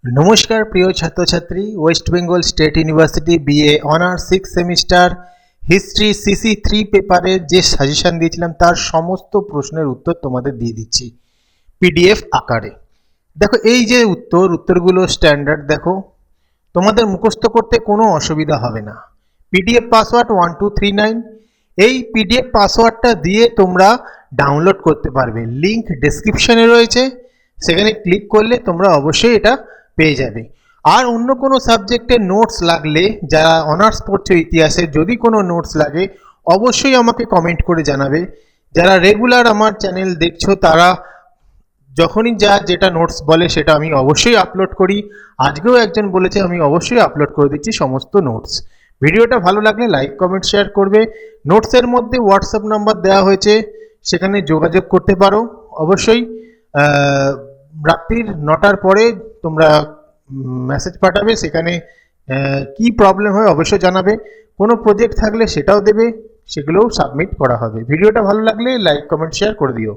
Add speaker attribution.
Speaker 1: नमस्कार प्रिय छात्र छात्री west Bengal state university BA honours 6 semester history CC 3 পেপারে যে সাজেশন দিয়েছিলাম তার সমস্ত প্রশ্নের উত্তর তোমাদের দিয়ে দিচ্ছি পিডিএফ আকারে। দেখো এই যে উত্তরগুলো স্ট্যান্ডার্ড, দেখো তোমাদের মুখস্থ করতে কোনো অসুবিধা হবে না। পিডিএফ পাসওয়ার্ড 1239, এই পিডিএফ পাসওয়ার্ডটা দিয়ে তোমরা ডাউনলোড করতে পারবে। লিংক ডেসক্রিপশনে রয়েছে, সেখানে ক্লিক করলে তোমরা অবশ্যই এটা পেয়ে যাবে। আর অন্য কোনো সাবজেক্টের নোটস লাগলে, যারা অনার্স পড়ছো ইতিহাসে, যদি কোনো নোটস লাগে অবশ্যই আমাকে কমেন্ট করে জানাবে। যারা রেগুলার আমার চ্যানেল দেখছো তারা যখনই যেটা নোটস বলে সেটা আমি অবশ্যই আপলোড করি। আজকেও একজন বলেছে, আমি অবশ্যই আপলোড করে দিচ্ছি সমস্ত নোটস। ভিডিওটা ভালো লাগলে লাইক কমেন্ট শেয়ার করবে। নোটসের মধ্যে হোয়াটসঅ্যাপ নাম্বার দেওয়া হয়েছে, সেখানে যোগাযোগ করতে পারো। অবশ্যই রাত্রির 9টার পরে তোমরা মেসেজ পাঠাবে, সেখানে কি প্রবলেম হয় অবশ্যই জানাবে। কোনো প্রজেক্ট থাকলে সেটাও দেবে, সেগুলোও সাবমিট করা হবে। ভিডিওটা ভালো লাগলে লাইক কমেন্ট শেয়ার করে দিও।